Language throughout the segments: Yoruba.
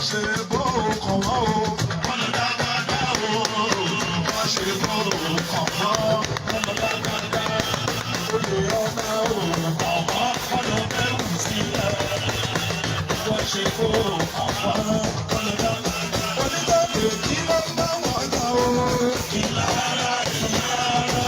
ṣe bó kàn wá o. Wọ́n lọ dágbádá o. Wọ́n ṣe bó kàn wá. Wọ́n lọ dágbádá. Olè ọmọ òun kàn wá. Wọ́n lọ bẹ́ẹ̀ wù sílẹ̀. Wọ́n ṣe bó kàn wá. Wọ́n lọ dágbádá. Onígbàgbé kí ló ń bá wọn lọ o. Ìlara ìlara.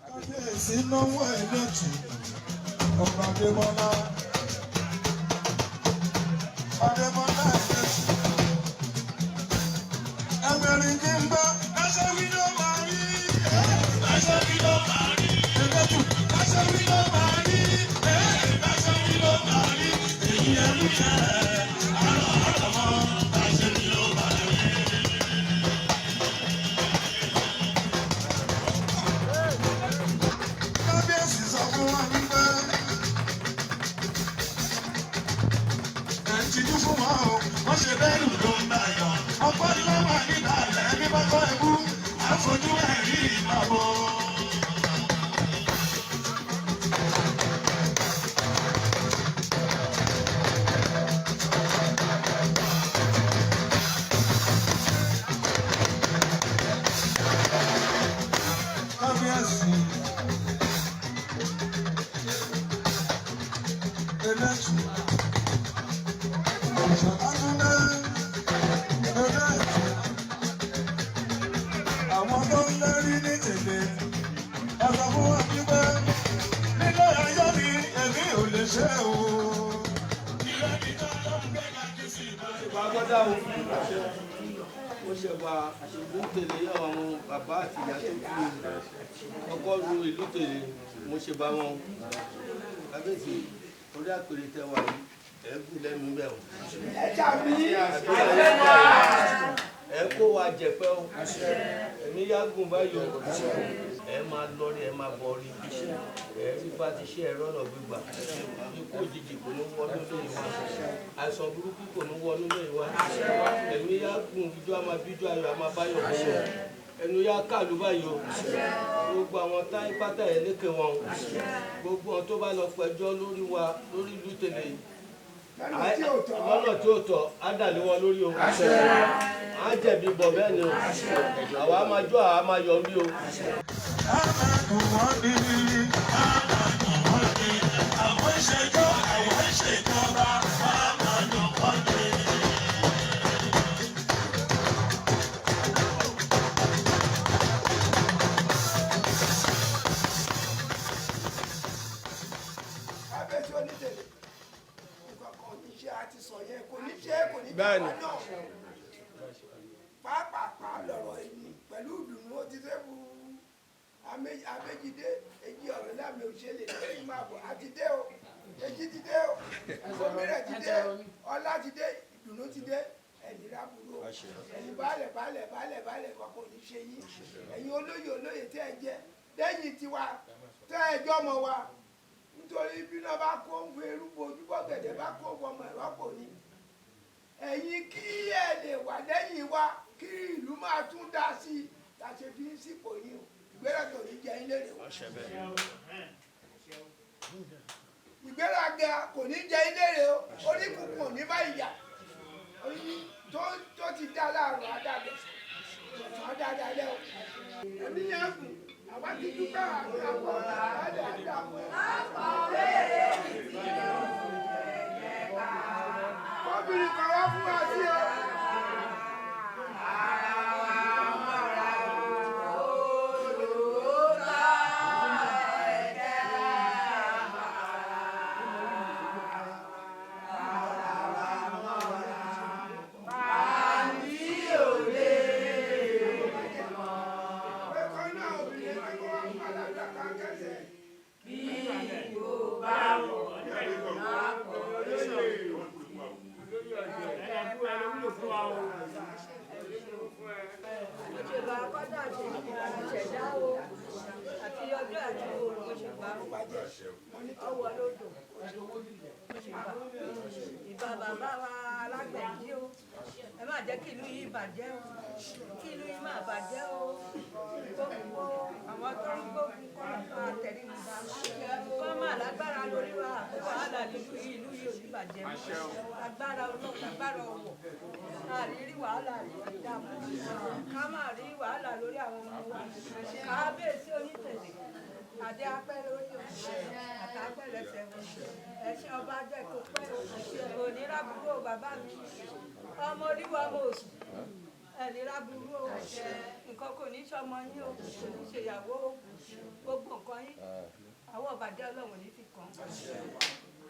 Kábíyèsí náwó ẹlẹ́tù ọba Adémọ́lá ẹlẹ́tù ẹgbẹ̀rin kí n bá ẹsẹ̀ wí ló máa rí ẹsẹ̀ wí ló máa rí ẹlẹ́tù ẹsẹ̀ wí ló máa rí ẹsẹ̀ wí ló máa rí èyí ẹ̀rú yẹ àrọ̀ mọ́ ẹsẹ̀ wí ló máa rí. Kábíyèsí sọ fún wa wípé ẹ̀ǹtìjú fún wọn o, wọ́n ṣe bẹ́ẹ̀rù ló ń bá yọ. Ọ̀pọ̀ ni wọ́n wà nígbà rẹ̀ bí bá kọ́ ẹ̀kú, àfojú ẹ̀rí ìbáwọ̀. Kábíyèsí ẹlẹ́tù ìṣàkánúlẹ̀ ẹlẹ́tù àwọn tó ń lérí ní tèlé ẹ̀sọ́ fún wọn wípé nílé ayé mi èmi ò lè ṣe o. Ilé mi tó ló ń gbé kájí sí ìbá gbọ́dá o. Ó ṣe wà ìlú tèlé àwọn bàbá àti ìyá tó kú ọkọ̀ ru ìlú tèlé mo ṣe bá wọn. Kábíyèsí orí àpèrè tẹwà yìí ẹ kú lẹ́nu bẹ́ẹ̀ o. Ẹ jà mí. Ẹ kó wa jẹ̀pẹ́ o. Ẹ̀mí yágùn báyọ̀. Ẹ máa lọrí ẹ máa bọ̀rí. Ẹ rí bá ti ṣe ẹ̀rọ ọ̀nà gbígbà. Ikú òjijì kò ní wọnú lóyìn wa. Àìsàn burúkú kò ní wọnú lóyìn wa. Ẹ̀mí yágùn ijó a máa bíjó ayọ̀ a máa báyọ̀ bọ̀. Ẹnu yá kàlù báyọ̀. Gbogbo àwọn táyé pátá ẹ̀ lékè wọn. Gbogbo àwọn tó bá lọ pẹjọ́ lórí wa lórí ìlú tèlé yìí. Lọ́nà tí ó tọ́ á dàlé wọn lórí o. Á jẹ̀bi bọ̀ bẹ́ẹ̀ ni o. Àwa máa jó àwa máa yọ̀ mí o. Àwọn ìṣèjọ́ àwọn ìṣèjọba máa ń wọ́n dé. Bẹ́ẹ̀ni. Pàápàá lọ̀rọ̀ ẹni pẹ̀lú ìdùnnú ó ti dé bu Abéjídé èjì ọ̀rọ̀ láàmì òṣèlè lẹ́yìn máa bọ̀ àti dé o èjì ti dé o gómìnà ti dé ọlá ti dé ìdùnnú ti dé ẹ̀yìn rábùrú o ẹ̀yìn baálẹ̀ kọ̀ọ̀kan ní ṣe yín ẹ̀yìn olóyè tẹ́ ẹ jẹ́ lẹ́yìn tiwa tẹ́ ẹ jọmọ wa nítorí bí náà bá kó ń fi erúgbó ojúbọ gẹ̀dẹ̀ bá kó ọmọ ẹ̀rọ pò ní ẹ̀yin kí ẹ lè wà lẹ́yìn wa kí ìlú máa tún dá sí i la ṣe fi ń sípò yín o ìgbéraga ò ní jẹ yín lérè o ìgbéraga kò ní jẹ yín lérè o oníkùnkùn ò ní bá ìyà tó ti dá láàrú adágbèsè ọ̀sán dáadáa lẹ́ o ẹ̀mí yẹn kù àti dúpẹ́ àti àpọ̀ àdé àdàpọ̀. Obìnrin kan wá fún wa sí o. Ìjọba akọ́dà ṣẹ̀dá o àti ọjọ́ àti oòrùn òṣèlú ọwọ́ lódò ìbá bàbá wa alágbẹ̀dí o ẹ má jẹ́ kí ìlú yìí bàjẹ́ o kí ìlú yìí má bàjẹ́ o gbogbo àwọn tó ń gbógun kọ́ máa tẹ̀lé nígbà kọ́ máa lágbára lórí wa wàhálà nínú ìlú yìí ò ní bàjẹ́ agbára ọlọ́pàá agbára ọwọ́ àrírí wàhálà ìdààmú ká má rí wàhálà lórí àwọn ọmọ wa kábíyèsí onítẹ̀lé àdé apẹ́ lórí àtàpẹ́ lẹ́sẹ̀ wọn ẹ̀sìn ọba jẹ́ kó pẹ́ oníràbúrò bàbá mi ọmọ oríwá mo sù ẹ̀níràbúrò nǹkan kò ní sọmọ yín o kò ní ṣèyàwó gbogbo nǹkan yín àwọn ọ̀bàjẹ́ ọlọ́run ní fi kàn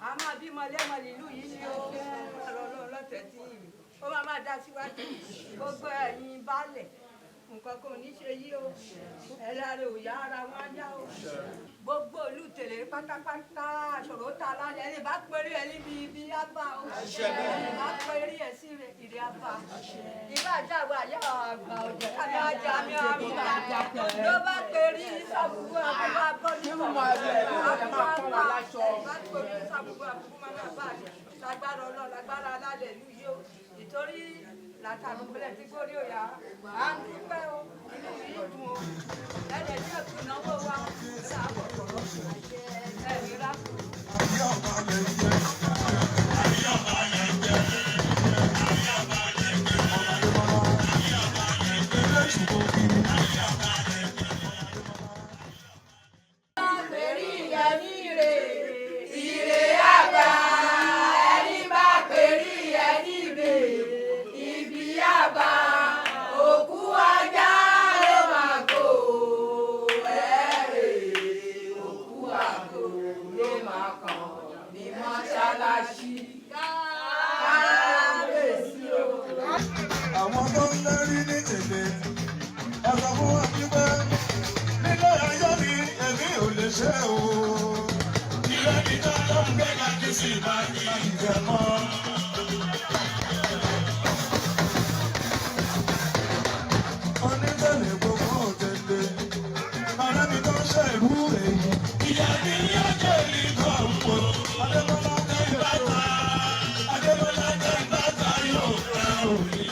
á máa bímọ lẹ́mọ nílùú yìí ni ó ọ̀rọ̀ ọlọ́run lọ́tẹ̀ẹ́ tí yìí ó máa dá síwájú gbogbo ẹ̀yin baálẹ̀ nǹkan kò ní ṣe yí o ẹ̀rọ rẹ̀ ò yá ara wọn á yá o gbogbo olú tèlé pátápátá ṣòro ta lálẹ́ ẹni bá péré ẹni bíi ibi ábà o ẹni bá péré ẹ sí ìrè ábà ìbá àjàgbá yá àgbà ọ̀jẹ̀ kájí ajá mi àmì ló bá péré sábùkù àbúrò abọ́dún àbúrò àbá bá péré sábùkù àbúrò máa bá lágbára ọlọ́run lágbára alálẹ̀ ìlú yìí o ìtorí látàrí ìpínlẹ̀ tí kò rí òyà á ń dúpẹ́ o inú mi dùn o ẹ̀ẹ́dẹ̀ tí èkó náwó wa ẹ̀rọ àbọ̀kọ̀rọ̀ ẹ̀rí rákò. Àwọn tó ń lérí ní tèlé ọ̀sán fún wọn wípé nílé ayé mi èmi ò lè ṣe o. Ilé níjọ́ ló ń gbé kájí sí máa ń jẹ mọ́. Onítẹ̀lé gbogbo òtẹ̀lé ọ̀rẹ́ mi tó ń ṣe ìlú èyí. Ìyá mi yóò jẹ́ ìlú ọ̀pọ̀ Adébọ́lá jẹ́ ìbáta Adébọ́lá jẹ́ ìbáta yóò fẹ́ òní.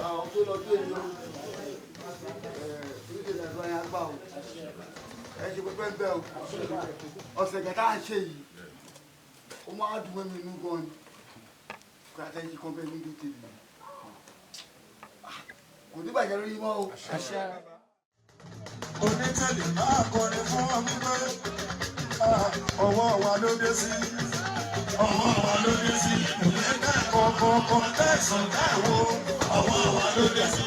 Àwọn tó lọ gbé yọ orílẹ̀-èdè àgbáyé agbá o ẹ ṣe pẹpẹ bẹ o ọ̀sẹ̀ kẹta ń ṣe yìí ó máa dùn mí inú gan ni kó àtẹ̀yìn kan bẹ́ẹ̀ níbi tèmi kò ní bàjẹ́ lórí mọ́ o. Onítẹ̀lé máa kọrin fún ọ wípé ọwọ́ wa ló dé sí ọwọ́ wa ló dé sí ìpínlẹ̀ kọ̀ọ̀kan tẹ̀sán dáwọ́ ọwọ́ wa ló dé sí.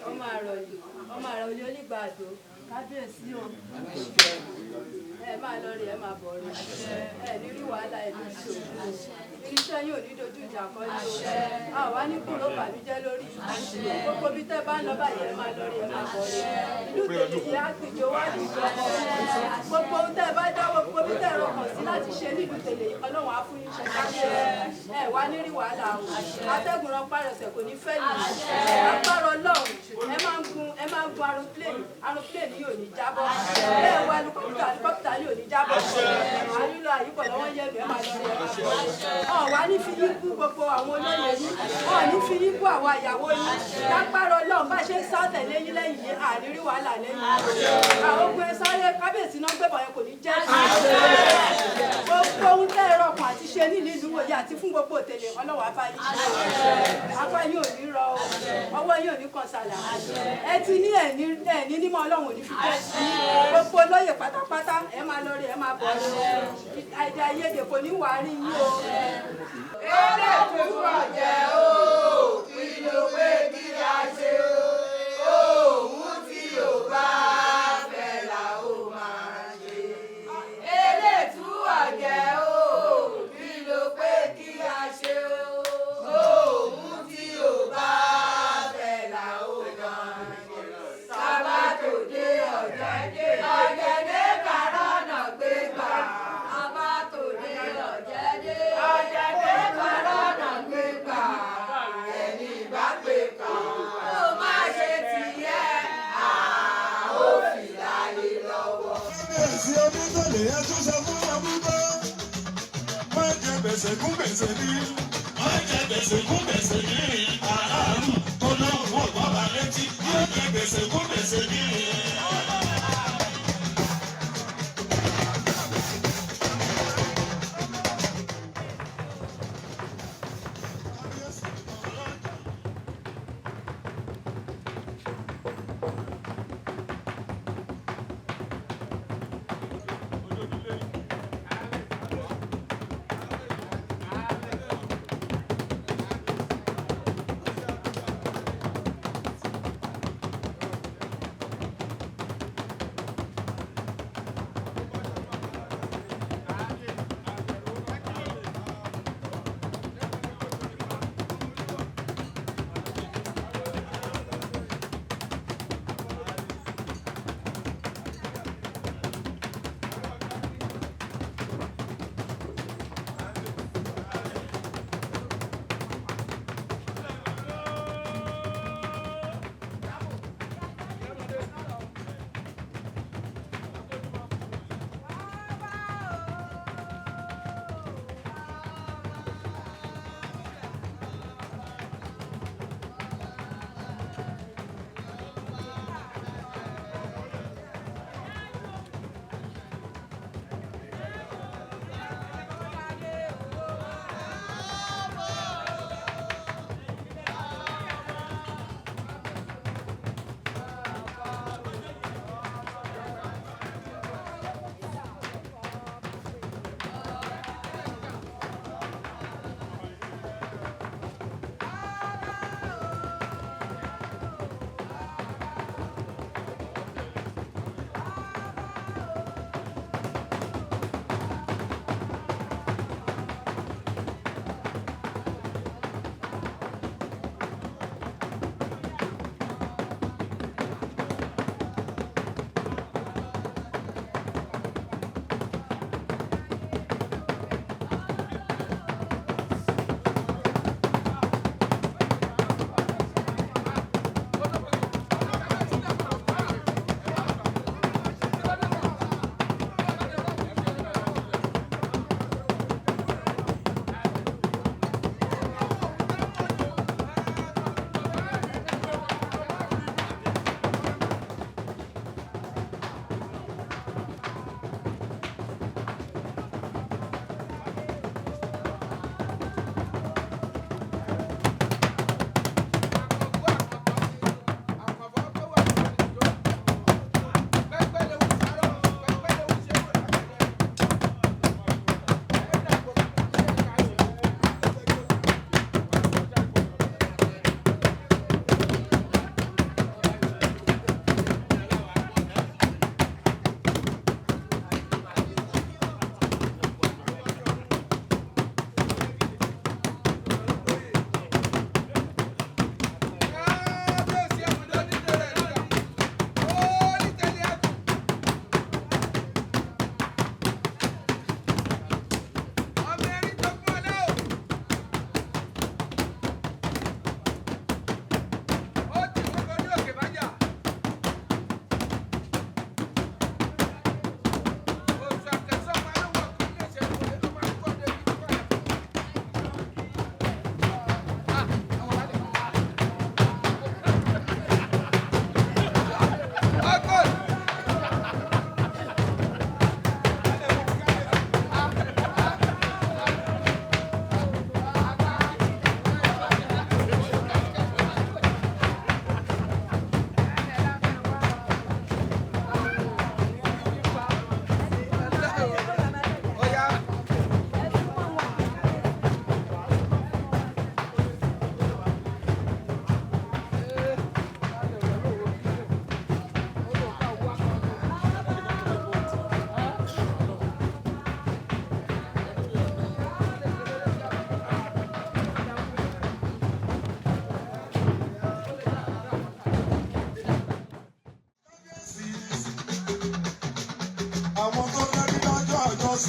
ọmọ àròlé onígbàdo kábíyèsí o ẹ máa lọ rí ẹ máa bọ̀ rí ẹ ní rí wàhálà ẹ ní ìṣòro irinṣẹ́ yóò ní dojú ìjà kan ní o àwa ní kúrò bàbíjẹ́ lórí gbogbo bí tẹ́ bá ń lọ báyìí ẹ máa lọ rí ẹ máa bọ̀ rí ìlú tèmi ìyá àgbèjọ wà nìjọ gbogbo tẹ́ bá dáwọ́ gbogbo bí tẹ́ rọkàn sí láti ṣe nílùú tèlè ọlọ́run á fún iṣẹ́ káṣẹ́ ẹ wá ní rí wàhálà o atẹ́gùn rán párẹsẹ̀ kò ní fẹ́ nìyí agbára ọlọ́run ẹ máa ń gun aeroplane yóò ní jábọ́ ẹ wá helicopter yóò ní jábọ́ àyílọ àyíkọ̀ lọ́wọ́ yẹ̀lú ẹ máa lọ rí ẹ máa bọ̀ ọ̀ wá ní fi yín kú gbogbo àwọn olóyè yín ọ̀ ní fi yín kú àwọn ìyàwó yín lágbára ọlọ́run bá ṣe ń sá tẹ̀lé yín lẹ́yìn yín àrírí wàhálà lẹ́yìn àwọn ogun ẹ̀sáré kábíyèsí náà gbẹ̀bọ̀ yẹn kò ní jẹ́ gbogbo ohun tẹ́ ẹ̀rọ kan àti ṣe nílùú ìlú wòye àti fún gbogbo òtẹ̀lẹ̀ ọlọ́wọ́ abáyé apá yín ò ní rọ ọwọ́ yín ò ní kan sàlà ẹ ti ní ẹ̀ní nímọ̀ ọlọ́run ò ní fi jẹ́ gbogbo olóyè pátápátá ẹ máa lọ rí ẹ máa bọ̀ ọ́ àìdí ayédè kò ní wàá rí yín o. Ele tuntun ọ̀jẹ̀ o, kí ló pé kí a ṣe o, òun tí ò bá fẹ́ là ó máa ṣe. Ele tuntun ọ̀jẹ̀ o, kí ló pé kí a ṣe o, òun tí ò bá fẹ́ là ó máa ṣe. Sábà tó dé ọ̀jẹ̀ dé kàrọ́nà gbé gbà. Sábà tó dé ọ̀jẹ̀ dé kàrọ́nà gbé gbà. Ẹni bá gbé kà ó má ṣe tìyẹ́ ó fi láyé lọ́wọ́. Kábíyèsí Omítẹ̀lé ẹ tún sọ fún wọn wípé má jẹ gbèsè kún gbèsè ní. Má jẹ gbèsè kún gbèsè ní. Aráàlú tó lóun ò gbọ́ bá létí. Má jẹ gbèsè kún gbèsè ní.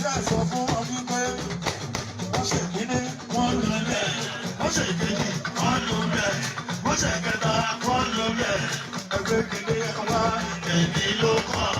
ṣàṣọ fún wọn wípé wọ́n ṣe kíní wọ́n lò bẹ́ẹ̀ wọ́n ṣe kejì wọ́n lò bẹ́ẹ̀ wọ́n ṣe kẹta wọ́n lò bẹ́ẹ̀ ẹgbẹ́ kíní wá èmi ló kàn.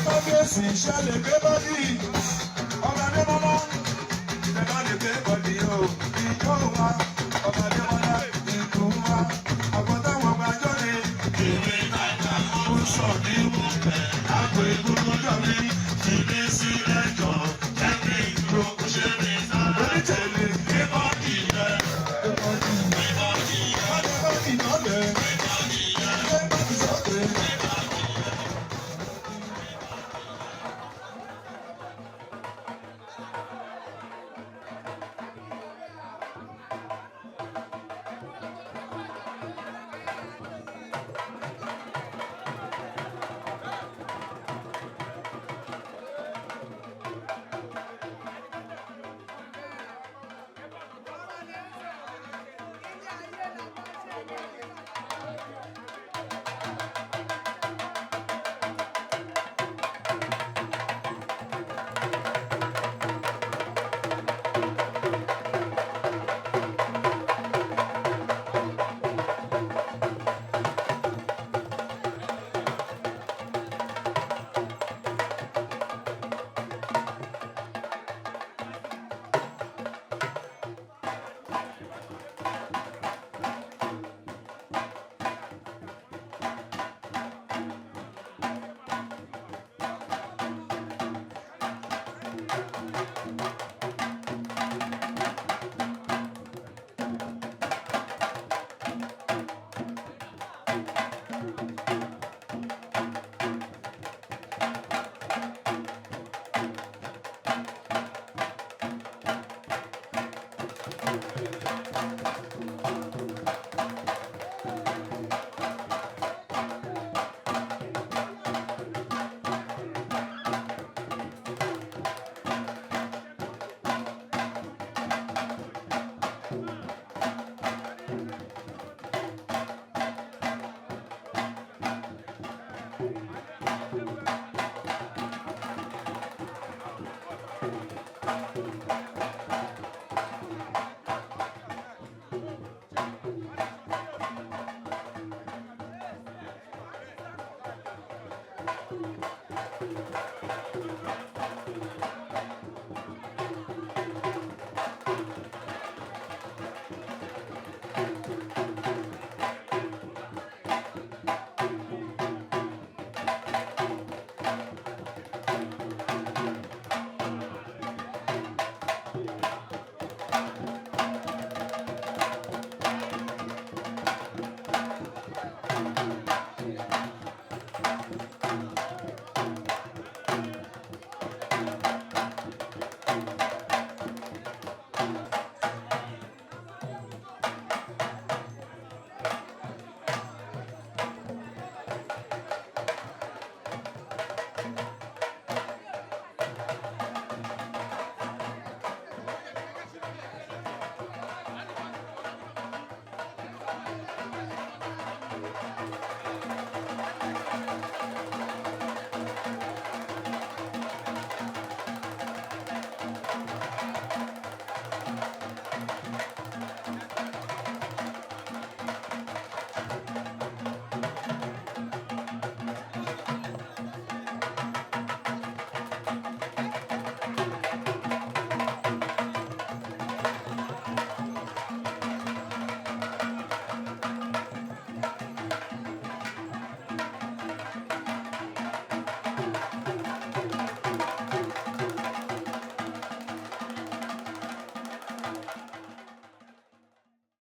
kábíyèsí ṣẹlẹ̀ gbé bọ́dí ọba Adémọ́lá ìjọba lè gbé bọ́dí o ìjọ wa ọba Adémọ́lá ìlú wa àgbọ̀dáwọ̀ gbàjọ́ ni ìwé náírà ó sọ ní ìwúfẹ́ àgbo ìgbóná jọ̀mí ìdí sí ẹjọ́ jẹ́kí ìdúró kó ṣe ní sáà onítẹ̀lé gbé bọ́dí rẹ̀ gbé bọ́dí náà lẹ̀ gbé bọ́dí sókè.